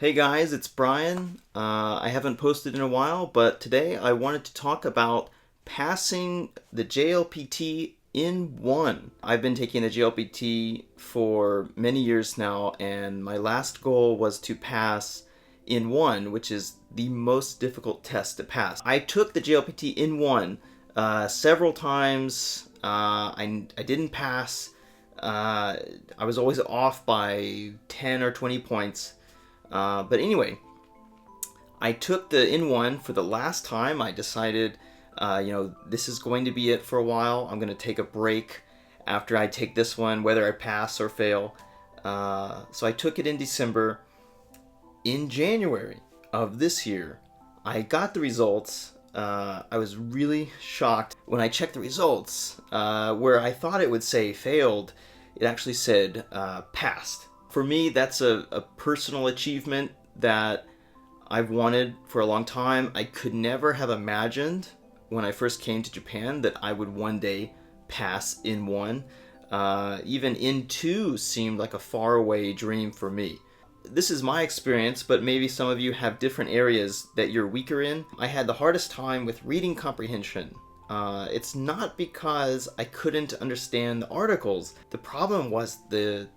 Hey guys, it's Brian. I haven't posted in a while, but today I wanted to talk about passing the JLPT N1. I've been taking the JLPT for many years now, and my last goal was to pass N1, which is the most difficult test to pass. I took the JLPT N1 several times. I didn't pass. I was always off by 10 or 20 points. But anyway, I took the N1 for the last time. I decided, this is going to be it for a while. I'm going to take a break after I take this one, whether I pass or fail. So I took it in December. In January of this year, I got the results. I was really shocked when I checked the results, where I thought it would say failed. It actually said passed. For me, that's a personal achievement that I've wanted for a long time. I could never have imagined when I first came to Japan that I would one day pass N1. Even N2 seemed like a faraway dream for me. This is my experience, but maybe some of you have different areas that you're weaker in. I had the hardest time with reading comprehension. It's not because I couldn't understand the articles. The problem was the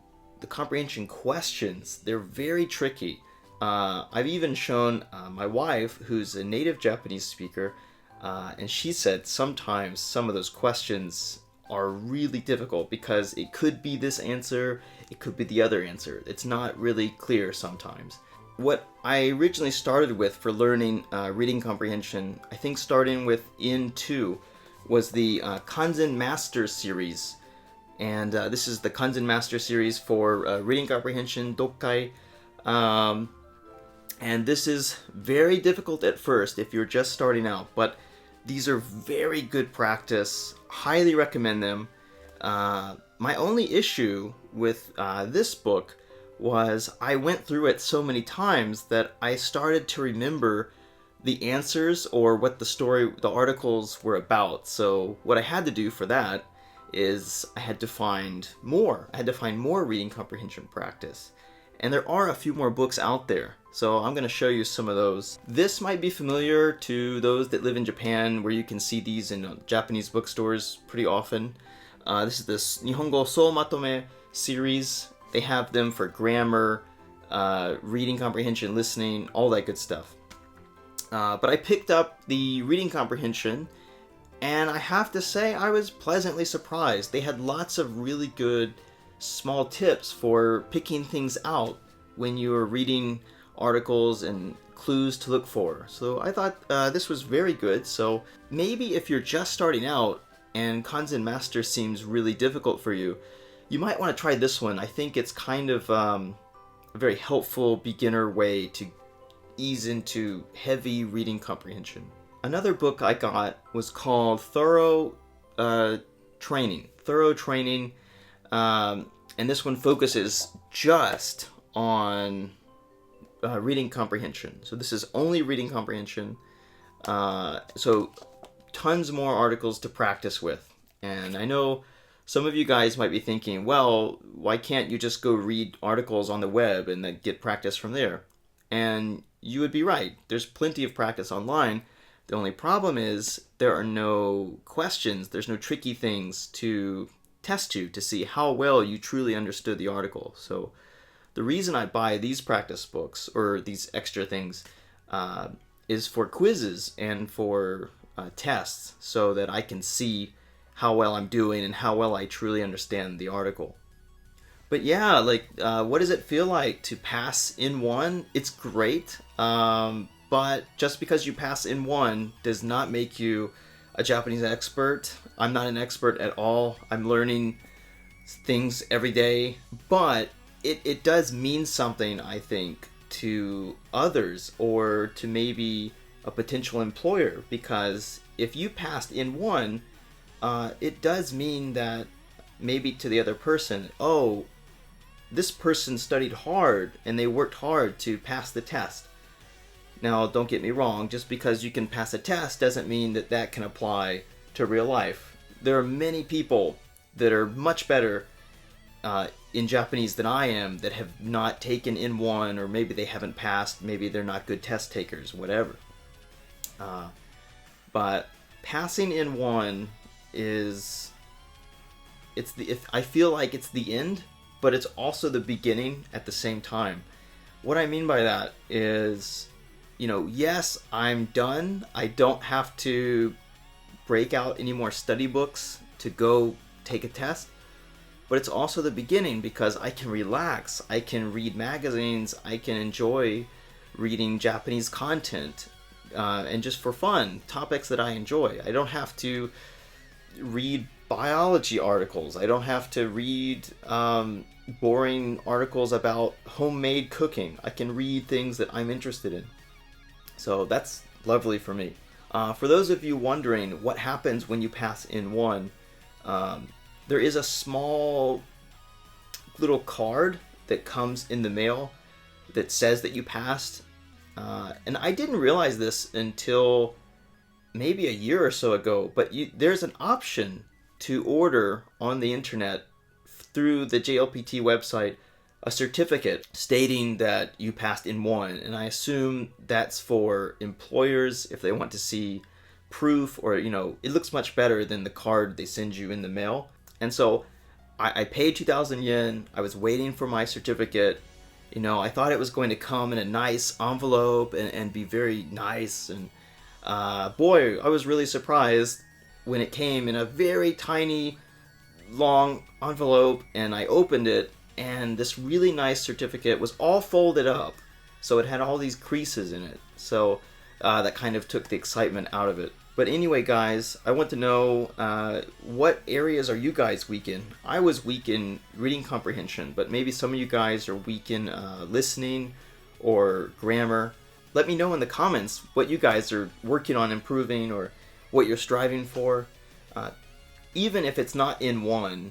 comprehension questions. They're very tricky. I've even shown my wife, who's a native Japanese speaker, and she said sometimes some of those questions are really difficult because it could be this answer, it could be the other answer. It's not really clear sometimes. What I originally started with for learning reading comprehension, I think starting with N2, was the Kanzen Master series. And this is the Kanzen Master series for reading comprehension, Dokkai. And this is very difficult at first if you're just starting out, but these are very good practice. Highly recommend them. My only issue with this book was I went through it so many times that I started to remember the answers or what the articles were about. So what I had to do for that is I had to find more. I had to find more reading comprehension practice. And there are a few more books out there, so I'm going to show you some of those. This might be familiar to those that live in Japan, where you can see these in Japanese bookstores pretty often. This is this Nihongo So Matome series. They have them for grammar, reading comprehension, listening, all that good stuff. But I picked up the reading comprehension, and I have to say I was pleasantly surprised. They had lots of really good small tips for picking things out when you were reading articles and clues to look for. So I thought this was very good. So maybe if you're just starting out and Kanzen Master seems really difficult for you, you might want to try this one. I think it's kind of a very helpful beginner way to ease into heavy reading comprehension. Another book I got was called Thorough Training. And this one focuses just on reading comprehension. So this is only reading comprehension. So tons more articles to practice with. And I know some of you guys might be thinking, well, why can't you just go read articles on the web and then get practice from there? And you would be right. There's plenty of practice online. The only problem is there are no questions. There's no tricky things to test you to see how well you truly understood the article. So the reason I buy these practice books or these extra things is for quizzes and for tests, so that I can see how well I'm doing and how well I truly understand the article. But yeah, what does it feel like to pass N1? It's great, but just because you pass N1 does not make you a Japanese expert. I'm not an expert at all. I'm learning things every day, but it does mean something, I think, to others or to maybe a potential employer, because if you passed N1, it does mean that maybe to the other person, oh, this person studied hard and they worked hard to pass the test. Now, don't get me wrong, just because you can pass a test doesn't mean that that can apply to real life. There are many people that are much better in Japanese than I am that have not taken N1, or maybe they haven't passed, maybe they're not good test takers, whatever. But passing N1 is, I feel like it's the end, but it's also the beginning at the same time. What I mean by that is, yes, I'm done. I don't have to break out any more study books to go take a test. But it's also the beginning because I can relax. I can read magazines. I can enjoy reading Japanese content. And just for fun, topics that I enjoy. I don't have to read biology articles. I don't have to read boring articles about homemade cooking. I can read things that I'm interested in. So that's lovely for me. For those of you wondering what happens when you pass N1, there is a small little card that comes in the mail that says that you passed. And I didn't realize this until maybe a year or so ago, but there's an option to order on the internet through the JLPT website a certificate stating that you passed N1. And I assume that's for employers if they want to see proof, or, it looks much better than the card they send you in the mail. And so I paid 2,000 yen. I was waiting for my certificate. I thought it was going to come in a nice envelope and be very nice. And boy, I was really surprised when it came in a very tiny, long envelope, and I opened it, and this really nice certificate was all folded up. So it had all these creases in it. So that kind of took the excitement out of it. But anyway, guys, I want to know what areas are you guys weak in? I was weak in reading comprehension, but maybe some of you guys are weak in listening or grammar. Let me know in the comments what you guys are working on improving or what you're striving for. Even if it's not N1,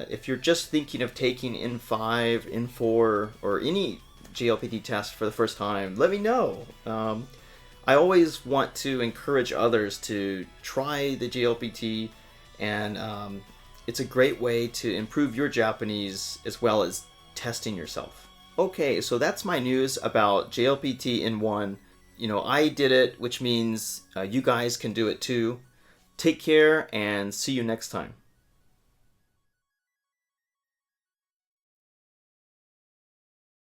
if you're just thinking of taking N5, N4, or any JLPT test for the first time, let me know. I always want to encourage others to try the JLPT, and it's a great way to improve your Japanese as well as testing yourself. Okay, so that's my news about JLPT N1. I did it, which means you guys can do it too. Take care and see you next time.